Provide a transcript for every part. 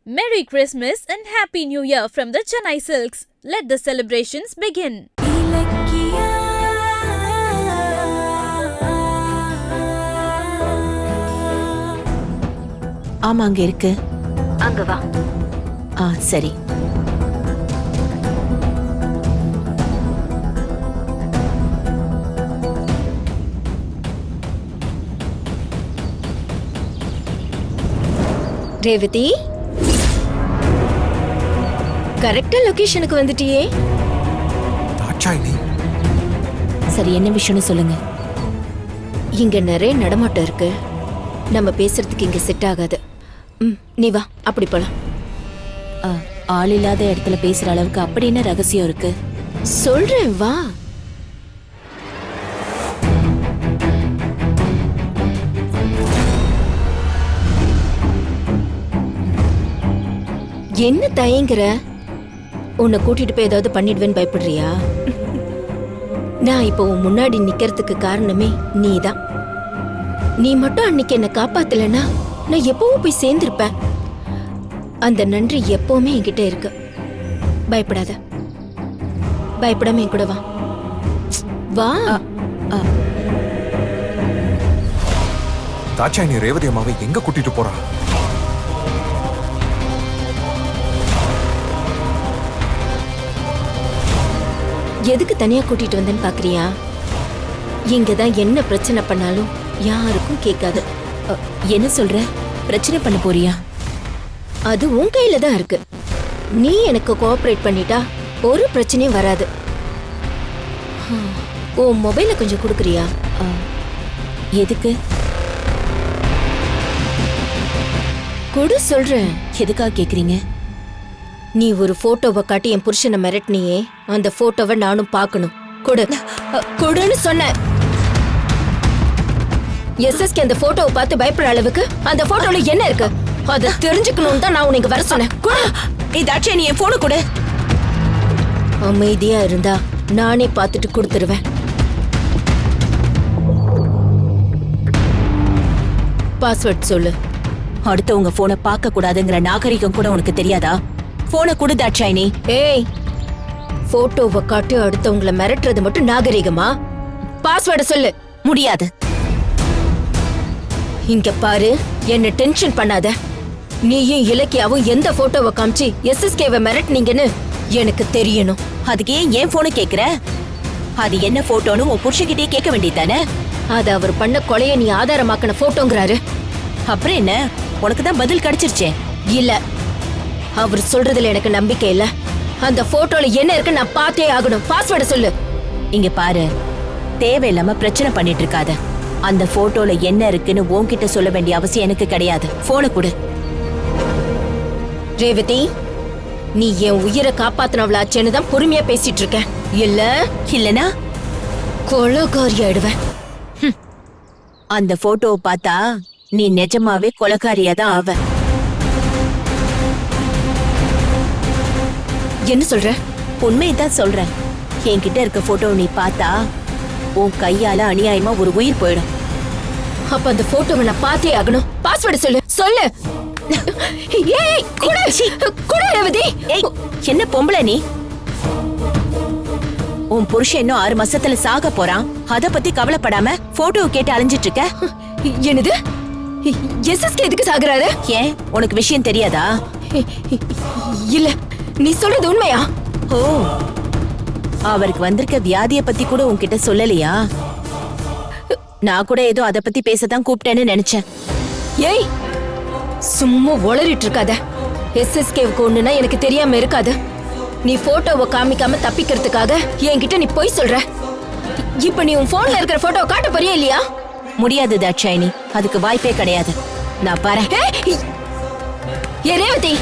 Merry Christmas and Happy New Year from the Chennai Silks. Let the celebrations begin. ஆமா அங்க இருக்கு. அங்க வா. சரி. ரேவதி, கரெக்டா லொகேஷனுக்கு வந்துட்டியே. சரி, என்ன விஷயம்னு சொல்லுங்க. இங்க நிறைய நடமாட்டம் இருக்கு. நம்ம பேசுறதுக்கு இங்க செட் ஆகாது. நீ வா, அப்படி போலாம். ஆள் இல்லாத இடத்துல பேசுற அளவுக்கு அப்படி என்ன ரகசியம் இருக்கு? சொல்றேன், வா. என்ன தயங்குற? உன்னை கூட்டிட்டு போய் ஏதாவது பண்ணிடுவேன்னு பயப்படுறியா? நான் இப்போ உன் முன்னாடி நிக்கிறதுக்கு காரணமே நீதான். நீ மட்டும் அன்னைக்கு என்ன காப்பாத்தலன்னா நான் எப்பவும் போய் சேர்ந்திருப்பேன். அந்த நன்றி எப்பவுமே என்கிட்ட இருக்கு. பயப்படாத, பயப்படாம என் கூட வா. வா. தாட்சாயணி ரேவதி அம்மாவை எங்க கூட்டிட்டு போறா? எதுக்கு தனியா கூட்டிட்டு வந்தேன்னு பாக்குறியா? இங்கதான் என்ன பிரச்சனை பண்ணாலும் யாருக்கும் கேட்காது. என்ன சொல்ற? பிரச்சனை பண்ண போறியா? அது உன் கையில தான் இருக்கு. நீ எனக்கு கோஆபரேட் பண்ணிட்டா ஒரு பிரச்சனையும் வராது. உன் மொபைல கொஞ்சம் கொடுக்குறியா? எதுக்கு? கொடு சொல்றேன். எதுக்காக கேக்குறீங்க? நீ ஒரு போட்டோவை காட்டி என் புருஷனை மிரட்டினியே, அந்த போட்டோவை நானும் பார்க்கணும். கொடு. கொடுன்னு சொன்ன. எஸ்எஸ்கே அந்த போட்டோவை பார்த்து பயப்படுற அளவுக்கு அந்த போட்டோல என்ன இருக்கு அதை தெரிஞ்சுக்கணும் தான் நான் உனக்கு வர சொன்னேன். இதாச்சே, நீ என் போன கொடு. அமைதியா இருந்தா நானே பார்த்துட்டு கொடுத்துருவேன். பாஸ்வேர்ட் சொல்லு. அடுத்தவங்க போனை பார்க்க கூடாதுங்கிற நாகரிகம் கூட உனக்கு தெரியாதா? போனை கொடு தாட்சாயினி. ஏய், போட்டோவை காட்டி அடுத்தவங்களை மிரட்டுறது மட்டும் நாகரிகமா? பாஸ்வேர்ட சொல்லு. முடியாது. இங்க பாரு, என்ன டென்ஷன் பண்ணாத. நீயும் இலக்கியாவும் எந்த போட்டோவை காமிச்சு எஸ்எஸ்கேவை மிரட்டினீங்கன்னு எனக்கு தெரியணும். அதுக்கு ஏன் போனை கேக்குற? அது என்ன போட்டோன்னு உன் புருஷகிட்டே கேட்க வேண்டியதானே? அது அவர் பண்ண கொலைய நீ ஆதாரமாக்கின போட்டோங்கிறாரு. அப்புறம் என்ன, உனக்கு தான் பதில் கிடைச்சிருச்சே. இல்ல, அவர் சொல்றதுல எனக்கு நம்பிக்கை இல்ல. அந்த போட்டோல என்ன இருக்கு நான் பார்த்தே ஆகணும். பாஸ்வேர்ட சொல்லு. இங்க பாரு, தேவையில்லாம பிரச்சனை பண்ணிட்டு இருக்காத. அந்த போட்டோல என்ன இருக்குன்னு உன்கிட்ட சொல்ல வேண்டிய அவசியம் எனக்கு கிடையாது. போனை கொடு. ரேவதி, நீ என் உயிரை காப்பாத்தினவளாச்சேன்னு தான் பொறுமையா பேசிட்டு இருக்க. இல்லனா கொலைகாரி ஆயிடுவேன். அந்த போட்டோவை பார்த்தா நீ நிஜமாவே கொலைகாரியா தான் ஆவ. என்ன சொல்ற? உண்மையதான் சொல்றேன். என்கிட்ட இருக்க போட்டோ நீ பார்த்தா உன் கையால அநியாயமா ஒரு உயிர் போயிடும். அப்ப அந்த போட்டோவை நான் பார்த்தே ஆகணும். பாஸ்வேர்டு சொல்லு. சொல்லு. ஏய், குடு ரேவதி. ஏய், என்ன பொம்பளை நீ? உன் புருஷன் இன்னும் 6 மாசத்துல சாக போறான். அத பத்தி கவலைப்படாம போட்டோ கேட்டு அலைஞ்சிட்டு இருக்க. என்னது? எஸ்எஸ்கே எதுக்கு சாகுறாரு? ஏன், உனக்கு விஷயம் தெரியாதா? இல்ல, நீ சொல்றது உண்மையா? ஓ, அவருக்கு வந்திருக்க வியாதிய பத்தி கூட உன்கிட்ட சொல்லலையா? நான் கூட ஏதோ அத பத்தி பேசதான் கூப்பிட்டேன்னு நினைச்சேன். ஏய், சும்மா உளறிட்டு இருக்காத. எஸ்எஸ்கேவுக்கு ஒண்ணுனா எனக்கு தெரியாம இருக்காது. நீ போட்டோவை காமிக்காம தப்பிக்கிறதுக்காக என்கிட்ட நீ போய் சொல்ற. இப்ப நீ உன் போன்ல இருக்கிற போட்டோவை காட்ட போறியா இல்லையா? முடியாது தாட்சாயினி, அதுக்கு வாய்ப்பே கிடையாது. நான் பாரு. ஏ ரேவதி,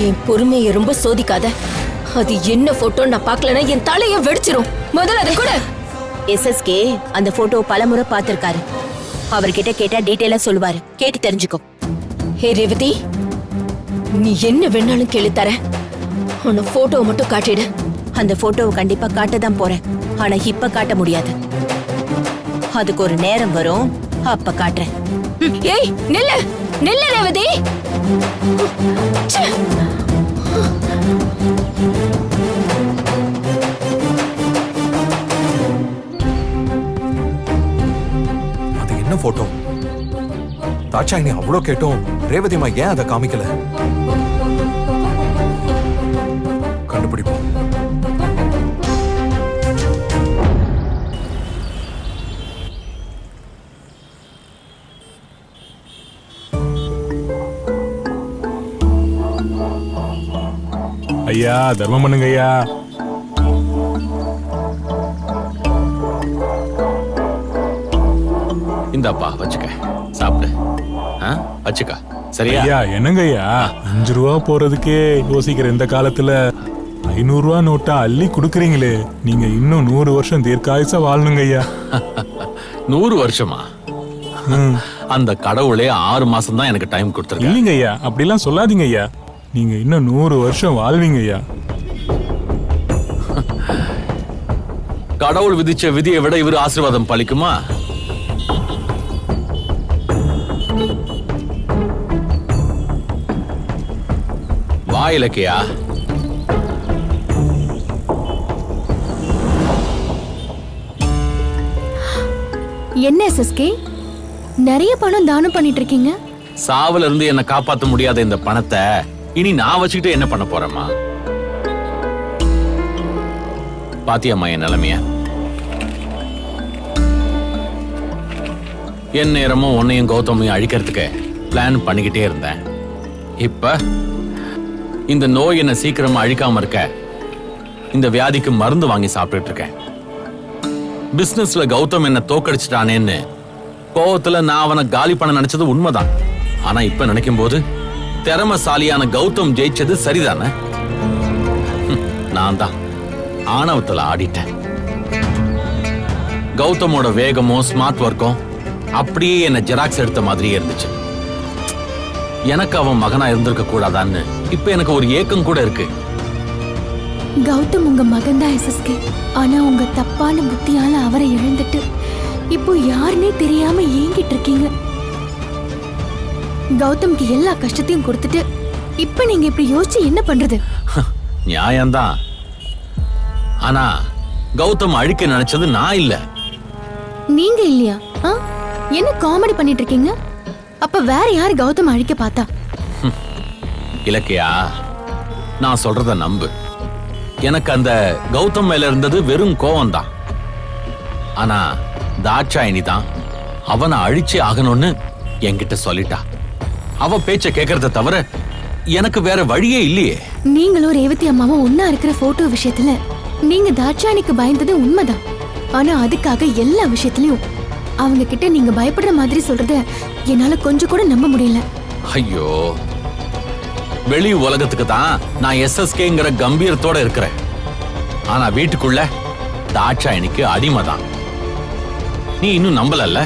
என் பொறுமையை ரொம்ப சோதிக்காத. அது என்ன போட்டோ நான் பார்க்கலனா என் தலைய வெடிச்சிரும். முதல்ல அதை கூட. எஸ்எஸ்கே அந்த போட்டோ பலமுறை பார்த்திருக்காரு. அவர்கிட்ட கேட்டா டீடைலா சொல்லுவாரு. கேட்டு தெரிஞ்சுக்கோ. ஹே ரேவதி, நீ என்ன வேணாலும் கேளு தரேன். ஆனா போட்டோவை மட்டும் காட்டிடு. அந்த போட்டோவை கண்டிப்பா காட்டதான் போறேன். ஆனா இப்ப காட்ட முடியாது. அதுக்கு ஒரு நேரம் வரும், அப்ப காட்டுறேன். ஏய், நில்லு நில்லு ரேவதி. தாட்சாயினி அவ்வளோ கேட்டோம் ரேவதிமா ஏன் அதை காமிக்கல? கண்டுபிடிப்போம். ஐயா தர்மம் பண்ணுங்க ஐயா. இந்தாப்பா வச்சுக்க, சாப்பிடு. வச்சுக்கா, சரியா? ஐயா என்னங்க ஐயா 5 ரூபா போறதுக்கே யோசிக்கிற இந்த காலத்துல 500 ரூபா நோட்டா அள்ளி குடுக்கறீங்களே, நீங்க இன்னும் 100 வருஷம் தீர்க்காயுசா வாழணுங்க ஐயா. 100 வருஷமா? அந்த கடவுளே 6 மாசம் தான் எனக்கு டைம் கொடுத்துருக்கேன். இல்லைங்க ஐயா, அப்படிலாம் சொல்லாதீங்க ஐயா. நீங்க இன்னும் 100 வருஷம் வாழ்வீங்க ஐயா. கடவுள் விதிச்ச விதியை விட இவரு ஆசீர்வாதம் பலிக்குமா? வா இலக்கியா. என்ன எஸ்எஸ்கே, நிறைய பணம் தானம் பண்ணிட்டு இருக்கீங்க. சாவுல இருந்து என்ன காப்பாத்த முடியாத இந்த பணத்தை இனி நான் வச்சுக்கிட்டு என்ன பண்ண போறேம்மா? பாத்தியம்மா என் நிலைமைய? என் நேரமும் உன்னையும் கௌதமையும் அழிக்கிறதுக்கு பிளான் பண்ணிக்கிட்டே இருந்தேன். இப்ப இந்த நோய் என்ன சீக்கிரமா அழிக்காம இருக்க இந்த வியாதிக்கு மருந்து வாங்கி சாப்பிட்டுட்டு இருக்கேன். பிசினஸ்ல கௌதம் என்ன தோக்கடிச்சிட்டானேன்னு கோவத்துல நான் அவனை காலி பண்ண நினைச்சது உண்மைதான். ஆனா இப்ப நினைக்கும் போது திறமசாலியான கௌதம் ஜெயிச்சது சரிதானே? நான் தான் ஆணவத்துல ஆடிட்டேன். கௌதமோட வேகமும் ஸ்மார்ட் ஒர்க்கும் அப்படியே என்ன ஜெராக்ஸ் எடுத்த மாதிரியே இருந்துச்சு. எனக்கு அவன் மகனா இருந்திருக்க கூடாதான்னு இப்ப எனக்கு ஒரு ஏக்கம் கூட இருக்கு. கௌதம் உங்க மகன் தான் எஸ்எஸ்கே. ஆனா உங்க தப்பான புத்தியால அவரை இழந்துட்டு இப்போ யாருன்னே தெரியாம ஏங்கிட்டு இருக்கீங்க. கௌதம்க்கு எல்லா கஷ்டத்தையும் கொடுத்துட்டு இப்ப நீங்க இப்படி யோசிச்சு என்ன பண்றது? நியாயம்தான். ஆனா கௌதம் அழிக்க நினைச்சது நான் இல்ல. நீங்க இல்லையா? என்ன காமெடி பண்ணிட்டு இருக்கீங்க? அப்ப வேற யாரு கௌதம் அழிக்க பார்த்தா? இலக்கியா, நான் சொல்றத நம்பு. எனக்கு அந்த கௌதம் மேல இருந்தது வெறும் கோவம் தான். ஆனா தாட்சாயினி தான் அவனை அழிச்சே ஆகணும்னு என்கிட்ட சொல்லிட்டா. அவ பேச்ச கேட்கறத தவிர எனக்கு வேற வழியே இல்லையே. நீங்களும் ரேவதி அம்மாவும் ஒன்னா இருக்கிற போட்டோ விஷயத்துல நீங்க தாட்சாயினிக்கு பயந்தது உண்மைதான். ஆனா அதுக்காக எல்லா விஷயத்திலயும் அவங்க கிட்ட நீங்க பயப்படுற மாதிரி சொல்றத என்னால கொஞ்சம் கூட நம்ப முடியல. ஐயோ, வெளி உலகத்துக்கு தான் நான் எஸ்எஸ்கேங்கிற கம்பீரத்தோட இருக்கிறேன். ஆனா வீட்டுக்குள்ள தாட்சாயினிக்கு அடிமைதான். நீ இன்னும் நம்பலல்ல?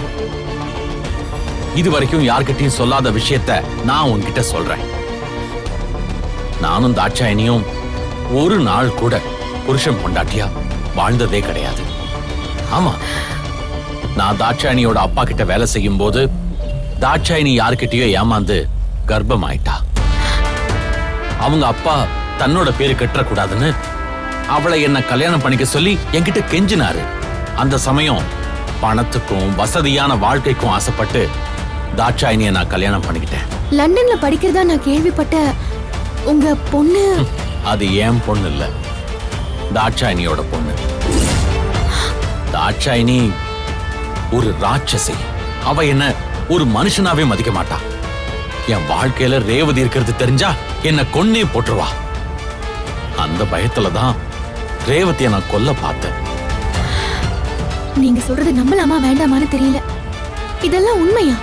இது வரைக்கும் யார்கிட்டயும் சொல்லாத விஷயத்த நான் உன்கிட்ட சொல்றேன். நானும் தாட்சாயினியும் ஒரு நாள் கூட புருஷன் பொண்டாட்டியா வாழ்ந்ததே கிடையாது. ஆமா, நான் தாட்சாயினியோட அப்பா கிட்ட வேலை செய்யும் போது தாட்சாயினி யார்கிட்டயோ ஏமாந்து கர்ப்பம் ஆயிட்டா. அவங்க அப்பா தன்னோட பேரு கெட்டக்கூடாதுன்னு அவளை என்ன கல்யாணம் பண்ணிக்க சொல்லி என்கிட்ட கெஞ்சினாரு. அந்த சமயம் பணத்துக்கும் வசதியான வாழ்க்கைக்கும் ஆசைப்பட்டு தாட்சாயினியை நான் கல்யாணம் பண்ணிக்கிட்டேன். லண்டன்ல படிக்கிறதா நான் கேள்விப்பட்ட உங்க பொண்ணு, அது ஏன் பொண்ணு இல்ல, தாட்சாயினியோட பொண்ணு. தாட்சாயினி ஒரு ராட்சசி. அவ என்ன ஒரு மனுஷனாவே மதிக்க மாட்டா. என் வாழ்க்கையில ரேவதி இருக்கிறது தெரிஞ்சா என்ன கொன்னே போட்டுருவா. அந்த பயத்துலதான் ரேவதியை நான் கொல்ல பார்த்தேன். நீங்க சொல்றது நம்பலாமா வேண்டாமான்னு தெரியல. இதெல்லாம் உண்மையா?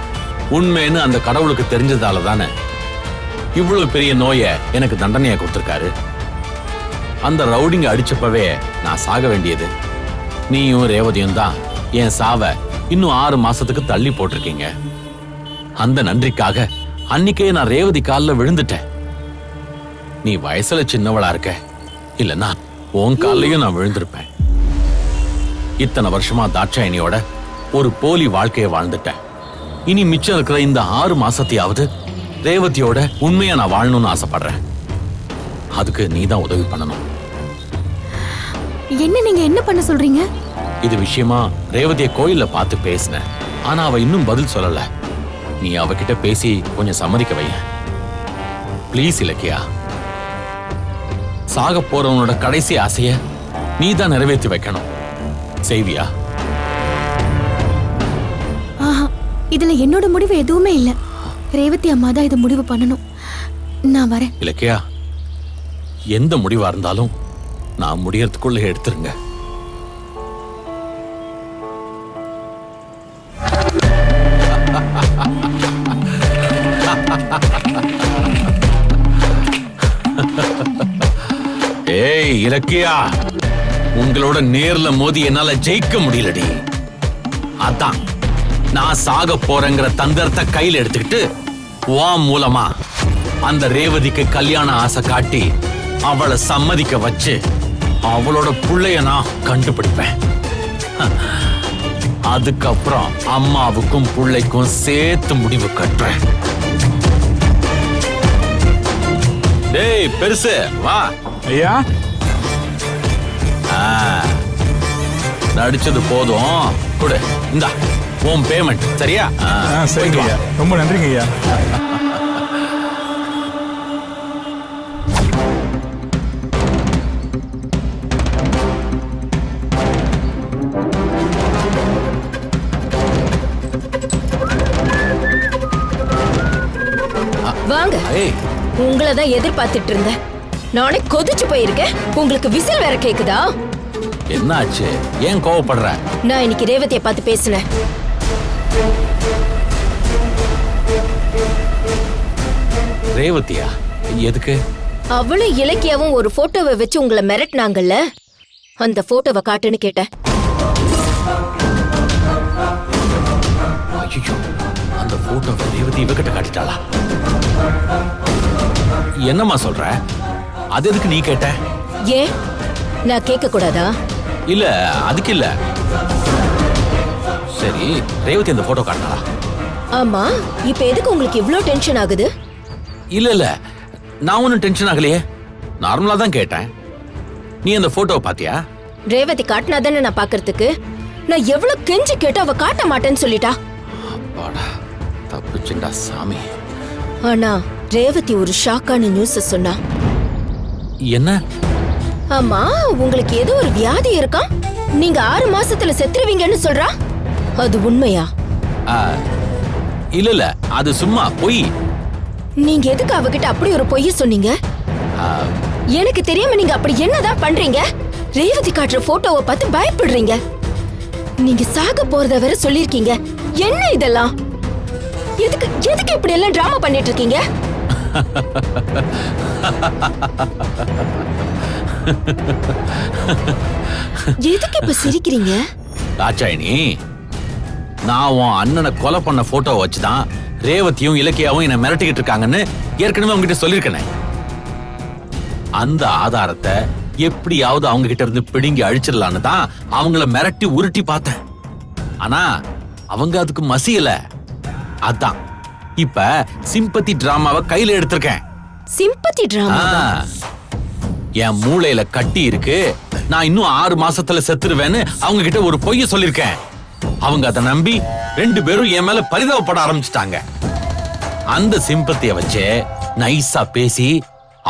உண்மைன்னு அந்த கடவுளுக்கு தெரிஞ்சதால தானே இவ்வளவு பெரிய நோயை எனக்கு தண்டனையா கொடுத்திருக்காரு. அந்த ரவுடிங்க அடிச்சப்பவே நான் சாக வேண்டியது. நீயும் ரேவதியும் தான் என் சாவ இன்னும் 6 மாசத்துக்கு தள்ளி போட்டிருக்கீங்க. அந்த நன்றிக்காக அன்னைக்கே நான் ரேவதி காலில் விழுந்துட்டேன். நீ வயசுல சின்னவளா இருக்க, இல்லனா உன் காலையும் நான் விழுந்திருப்பேன். இத்தனை வருஷமா தாட்சாயினியோட ஒரு போலி வாழ்க்கையை வாழ்ந்துட்டேன். இனி மிச்சம் இருக்கிற இந்த 6 மாசத்தையாவது ரேவதியோட உண்மையா நான் வாழணும்னு ஆசைப்படுறேன். அதுக்கு நீ தான் உதவி பண்ணணும். என்ன நீங்க என்ன பண்ண சொல்றீங்க? இது விஷயமா ரேவதியை கோயில்ல பார்த்து பேசினேன். ஆனா அவ இன்னும் பதில் சொல்லல. நீ அவகிட்ட பேசி கொஞ்சம் சம்மதிக்க வைய ப்ளீஸ் இலக்கியா. சாக போறவனோட கடைசி ஆசைய நீ தான் நிறைவேற்றி வைக்கணும். செய்வியா? ஆஹா, இதுல என்னோட முடிவு எதுவுமே இல்ல. ரேவதி அம்மா தான் இதை முடிவு பண்ணணும். நான் வரேன். இலக்கியா, எந்த முடிவா இருந்தாலும் நான் முடியறதுக்குள்ள எடுத்துருங்க. ஏய் இலக்கியா, உங்களோட நேர்ல மோதி என்னால ஜெயிக்க முடியலடி. அதான் நான் சாக போறேங்கிற தந்திரத்தை கையில எடுத்துக்கிட்டு உன் மூலமா அந்த ரேவதிக்கு கல்யாண ஆசை காட்டி அவளை சம்மதிக்க வச்சு அவளோட புள்ளைய நான் கண்டுபிடிப்பேன். அதுக்கப்புறம் அம்மாவுக்கும் புள்ளைக்கும் சேர்த்து முடிவு கட்டுறேன். டேய் பெருசு வா. ஐயா, நடிச்சது போதும், கொடு. இந்தா உன் பேமெண்ட். சரியா? சரிங்க ஐயா, ரொம்ப நன்றிங்க ஐயா. வாங்க. ஏய், உங்களை தான் எதிர்பார்த்துட்டு இருந்தேன். நானே கொதிச்சு போயிருக்கேன். உங்களுக்கு விசில் வேற கேக்குதா? என்னாச்சு? ஏன் கோவப்படுற? நான் இன்னைக்கு ரேவதியை பார்த்து பேசினேன். ரேவதியா? எதுக்கு? அவளும் இலக்கியாவும் ஒரு போட்டோவை வச்சு உங்களை மிரட்டினாங்கல்ல, அந்த போட்டோவை காட்டுன்னு கேட்டேன். ஐயோ, அந்த போட்டோவை ரேவதி இவகிட்ட காட்டிட்டாளா? என்னம்மா சொல்ற? அது எதுக்கு நீ கேட்ட? ஏன் நான் கேட்க கூடாதா? இல்ல, அதுக்கு இல்ல. சரி, ரேவதி அந்த போட்டோ காட்டினாளா? ஆமா, இப்ப எதுக்கு உங்களுக்கு இவ்ளோ டென்ஷன் ஆகுது? இல்ல இல்ல, நான் ஒன்னும் டென்ஷன் ஆகலையே. நார்மலா தான் கேட்டேன். நீ அந்த போட்டோவை பாத்தியா? ரேவதி காட்டினா தானே நான் பாக்குறதுக்கு. நான் எவ்வளவு கெஞ்சி கேட்டு அவ காட்ட மாட்டேன்னு சொல்லிட்டா. அப்பாடா, தப்புச்சுண்டா சாமி. ஆனா ரேவதி ஒரு ஷாக்கான நியூஸ் சொன்னா. என்ன? ஆமா, உங்களுக்கு ஏதோ ஒரு வியாதி இருக்கா, நீங்க 6 மாசத்துல செத்துருவீங்கன்னு சொல்றா. அது உண்மையா? இல்ல இல்ல, அது சும்மா பொய். நீங்க எதுக்கு அவகிட்ட அப்படி ஒரு பொய்ய சொன்னீங்க? எனக்கு தெரியாம நீங்க அப்படி என்னதான் பண்றீங்க? ரேவதி காட்டுற போட்டோவை பார்த்து பயப்படுறீங்க. நீங்க சாக போறத வேற சொல்லிருக்கீங்க. என்ன இதெல்லாம்? எதுக்கு எதுக்கு இப்படி எல்லாம் டிராமா பண்ணிட்டு இருக்கீங்க? எதுக்கு இப்ப சிரிக்கிறீங்க? ராஜாயினி, நான் உன் அண்ணனை கொலை பண்ண போட்டோ வச்சுதான் ரேவதியும் இலக்கியாவும் என்ன மிரட்டிக்கிட்டு இருக்காங்கன்னு ஏற்கனவே உங்ககிட்ட சொல்லிருக்கேனே. அந்த ஆதாரத்தை எப்படியாவது அவங்க கிட்ட இருந்து பிடுங்கி அழிச்சிடலான்னு தான் அவங்கள மிரட்டி உருட்டி பார்த்தேன். ஆனா அவங்க அதுக்கு மசியல. அதான் இப்ப சிம்பத்தி டிராமாவை கையில எடுத்திருக்கேன். Sympathy drama? என் மூளையில கட்டி இருக்கு, நான் இன்னும் 6 மாசத்துல செத்துருவேன்னு அவங்க கிட்ட ஒரு பொய்ய சொல்லிருக்கேன். அவங்க அதை நம்பி 2 பேரும் என் மேல பரிதாபப்பட ஆரம்பிச்சுட்டாங்க. அந்த சிம்பத்திய வச்சு நைஸா பேசி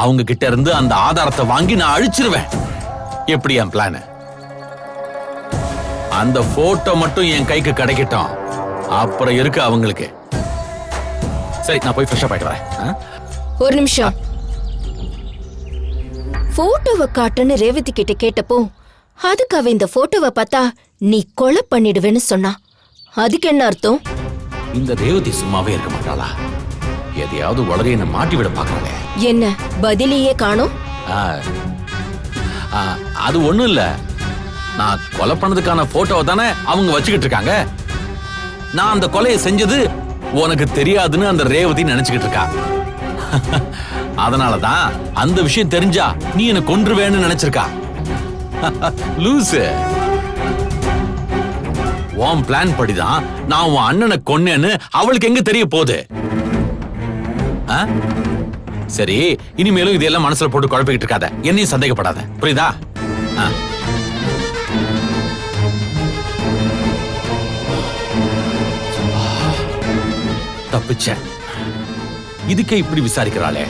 அவங்க கிட்ட இருந்து அந்த ஆதாரத்தை வாங்கி நான் அழிச்சிருவேன். எப்படி என் பிளான்? அந்த போட்டோ மட்டும் என் கைக்கு கிடைக்கட்டும், அப்புறம் இருக்கு அவங்களுக்கு. சரி, நான் போய் ஃப்ரெஷ் அப் ஆயிட்டு வரேன். ஒரு நிமிஷம். போட்டோவை காட்டுன்னு ரேவதி கிட்ட கேட்டப்போ அதுக்கு அவ இந்த போட்டோவை பார்த்தா நீ கொலை பண்ணிடுவேன்னு சொன்னா. அதுக்கு என்ன அர்த்தம்? இந்த ரேவதி சும்மாவே இருக்க மாட்டாளா? எதையாவது உளறி என்ன மாட்டி விட பாக்குறாளே. என்ன பதிலையே காணோம்? அது ஒண்ணும் இல்ல. நான் கொலை பண்ணதுக்கான போட்டோவை தானே அவங்க வச்சுக்கிட்டு இருக்காங்க. நான் அந்த கொலையை செஞ்சது உனக்கு தெரியாதுன்னு அந்த ரேவதி நினைச்சுக்கிட்டு இருக்கா. அதனாலதான் அந்த விஷயம் தெரிஞ்சா நீ என்ன கொன்றுவேன்னு நினைச்சிருக்கா. லூசு. உன் பிளான் படிதான் நான் உன் அண்ணனை கொன்னேன்னு அவளுக்கு எங்க தெரிய போகுது? சரி, இனிமேலும் இதெல்லாம் மனசுல போட்டு குழப்பிக்கிட்டு இருக்காத, என்னையும் சந்தேகப்படாத, புரியுதா? தப்பிச்சேன். இதுக்கே இப்படி விசாரிக்கிறாளே.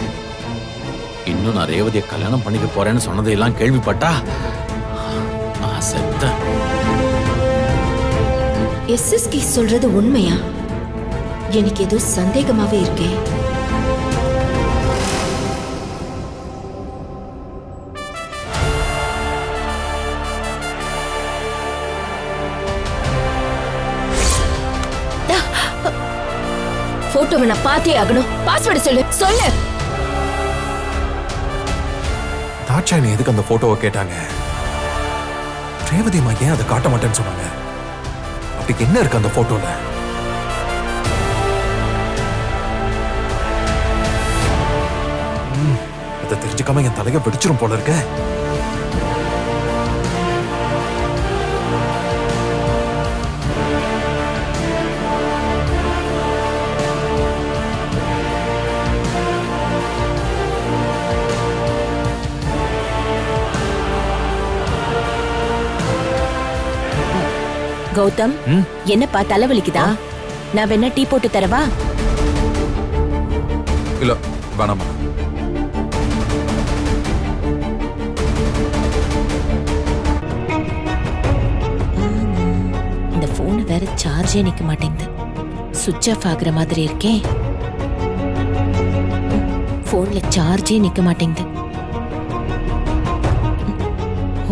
இன்னும் நான் ரேவதியை கல்யாணம் பண்ணிக்க போறேன்னு சொன்னதையெல்லாம் கேள்விப்பட்டா நான் செத்தேன். எஸ்எஸ்கே சொல்றது உண்மையா? எனக்கு ஏதோ சந்தேகமாவே இருக்கே. போட்டோவை நான் பார்த்தே ஆகணும். பாஸ்வேர்டு சொல்லு. தாட்சாயணி எதுக்கு அந்த போட்டோவை கேட்டாங்க? ரேவதி அம்மா ஏன் அதை காட்ட மாட்டேன்னு சொன்னாங்க? அப்படி என்ன இருக்கு அந்த போட்டோல? அதை தெரிஞ்சுக்காம என் தலையை வெடிச்சிரும் போல இருக்க. கௌதம், என்னப்பா தலைவலிக்குதா? நான் வேணா டீ போட்டு தரவா? இல்ல வேணாமா. இந்த போன் வேற சார்ஜே நிக்க மாட்டேங்குது. சுவிட்ச் ஆஃப் ஆகுற மாதிரி இருக்கே. போன்ல சார்ஜே நிக்க மாட்டேங்குது.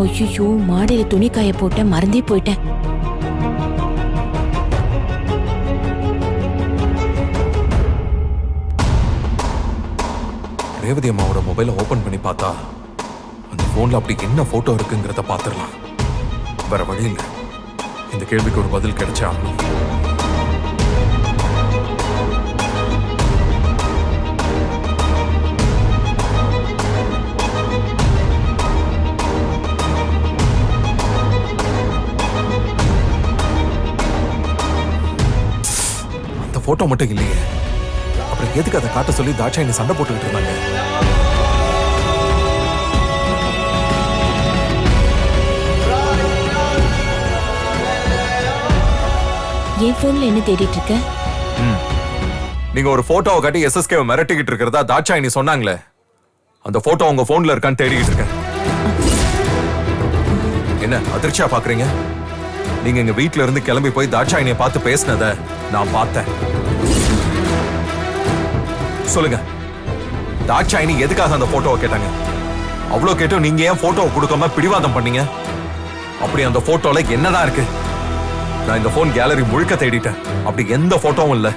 ஐயோ, மாடியில துணி காய போட்ட மறந்தே போயிட்டேன். ரேவதி அம்மாவோட மொபைலை ஓபன் பண்ணி பார்த்தா அந்த போன்ல அப்படி என்ன போட்டோ இருக்குங்கிறத பாத்துடலாம். வேற வழி இல்லை. இந்த கேள்விக்கு ஒரு பதில் கிடைச்சா ஆகணும். அந்த போட்டோ மட்டும் இல்லையே. அப்புறம் எதுக்கு அதை காட்ட சொல்லி தாட்சாயணி சண்டை போட்டுக்கிட்டு இருந்தாங்க? என் போன்ல என்ன தேடிட்டு இருக்க? நீங்க ஒரு போட்டோவை காட்டி எஸ்எஸ்கே மிரட்டிக்கிட்டு இருக்கிறதா தாட்சாயணி சொன்னாங்களே, அந்த போட்டோ உங்க போன்ல இருக்கான்னு தேடிக்கிட்டு இருக்கேன். என்ன அதிர்ச்சியா பாக்குறீங்க? நீங்க எங்க வீட்ல இருந்து கிளம்பி போய் தாட்சாயணியை பார்த்து பேசினத நான் பார்த்தேன். சொல்லுங்க, தாட்சாயணி எதுக்காக அந்த போட்டோவை கேட்டாங்க? அவ்வளவு கேட்டும் நீங்க ஏன் போட்டோவை கொடுக்காம பிடிவாதம் பண்ணீங்க? அப்படி அந்த போட்டோல என்னதான் இருக்கு? நான் இந்த போன் கேலரி முழுக்க தேடிட்டேன். அப்படி எந்த போட்டோவும் இல்ல.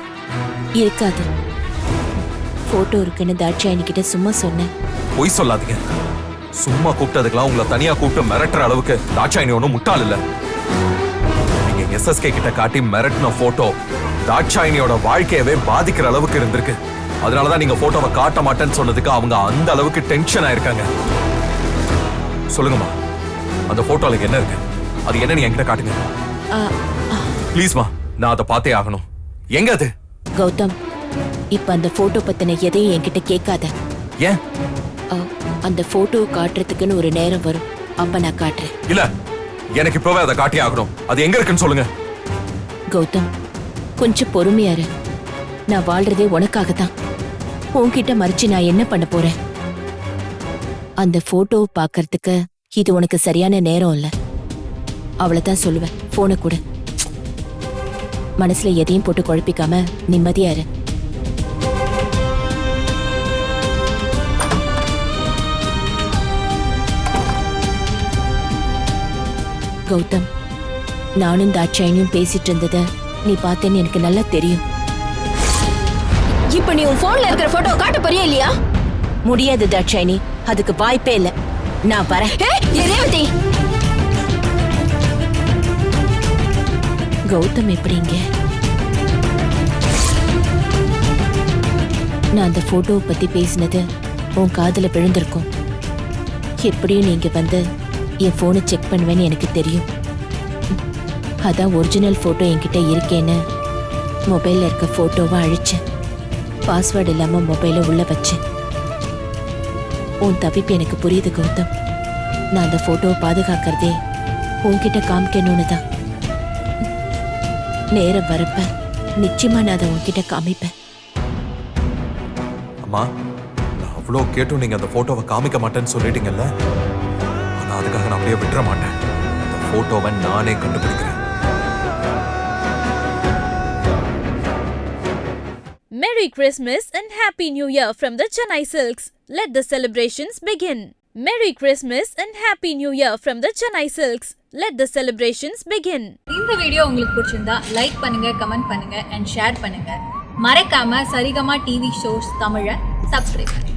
இருக்காது. போட்டோ இருக்குன்னு தாட்சாயணி கிட்ட சும்மா சொன்னேன். பொய் சொல்லாதீங்க. சும்மா கூப்பிட்டதுக்கெல்லாம் உங்களை தனியா கூப்பிட்டு மிரட்டுற அளவுக்கு தாட்சாயணி ஒன்றும் முட்டாள் இல்ல. நீங்க எஸ்எஸ்கே கிட்ட காட்டி மிரட்டின போட்டோ தாட்சாயணியோட வாழ்க்கையவே பாதிக்கிற அளவுக்கு இருந்திருக்கு. அதனாலதான் நீங்க போட்டோவை காட்ட மாட்டேன்னு சொன்னதுக்கு அவங்க அந்த அளவுக்கு டென்ஷன் ஆயிருக்காங்க. சொல்லுங்கம்மா, அந்த போட்டோல என்ன இருக்கு? அது என்ன நீ என்கிட்ட காட்டுங்க ப்ளீஸ்மா. நான் அதை பார்த்தே ஆகணும். எங்க அது? கௌதம், இப்ப அந்த போட்டோ பத்தின எதையும் என்கிட்ட கேட்காத. ஏன்? அந்த போட்டோ காட்டுறதுக்குன்னு ஒரு நேரம் வரும். அப்ப நான் காட்டுறேன். இல்ல, எனக்கு இப்பவே அதை காட்டி ஆகணும். அது எங்க இருக்குன்னு சொல்லுங்க. கௌதம், கொஞ்சம் பொறுமையா இரு. நான் வாழ்றதே உனக்காகத்தான். உன்கிட்ட மறைச்சு நான் என்ன பண்ண போறேன்? அந்த போட்டோவை பார்க்கறதுக்கு இது உனக்கு சரியான நேரம் இல்ல. அவ்வளவுதான் சொல்லுவேன். போனை கொடு. மனசுல எதையும் போட்டு குழப்பிக்காம நிம்மதியா இரு. கௌதம், நானும் தாட்சாயணியும் பேசிட்டு இருந்தத நீ பார்த்தேன்னு எனக்கு நல்லா தெரியும். இப்ப நீ உன் போன்ல இருக்கிற போட்டோ காட்ட போறியா இல்லையா? முடியாது தாட்சாயணி, அதுக்கு வாய்ப்பே இல்ல. நான் வரேன். ரேவதி, கௌதம் எப்படிங்க? நான் அந்த போட்டோவை பத்தி பேசினது உன் காதுல விழுந்திருக்கும். எப்படியும் நீங்க வந்து என் போனை செக் பண்ணுவேன்னு எனக்கு தெரியும். அதான் ஒரிஜினல் போட்டோ என்கிட்ட இருக்கேன்னு மொபைல்ல இருக்க போட்டோவை அழிச்சேன். பாஸ்வேர்டு இல்லாம மொபைலை உள்ள வச்சேன். உன் தவிப்பு எனக்கு புரியுது கௌதம். நான் அந்த போட்டோவை பாதுகாக்கிறதே உன்கிட்ட காமிக்கணும்னு தான். நேரம் வரப்ப நிச்சயமா நான் அதை உன்கிட்ட காமிப்பேன். அம்மா நான் அவ்வளோ கேட்டும் நீங்க அந்த போட்டோவை காமிக்க மாட்டேன்னு சொல்லிட்டீங்கல்ல, ஆனா அதுக்காக நான் அப்படியே விட்டுற மாட்டேன். அந்த போட்டோவை நானே கண்டுபிடிக்கிறேன். Merry Christmas and Happy New Year from the Chennai Silks. Let the celebrations begin. Merry Christmas and Happy New Year from the Chennai Silks. Let the celebrations begin. இந்த வீடியோ உங்களுக்கு பிடிச்சிருந்தா லைக் பண்ணுங்க, கமெண்ட் பண்ணுங்க and share பண்ணுங்க. மறக்காம Saregama TV shows தமிழை subscribe பண்ணுங்க.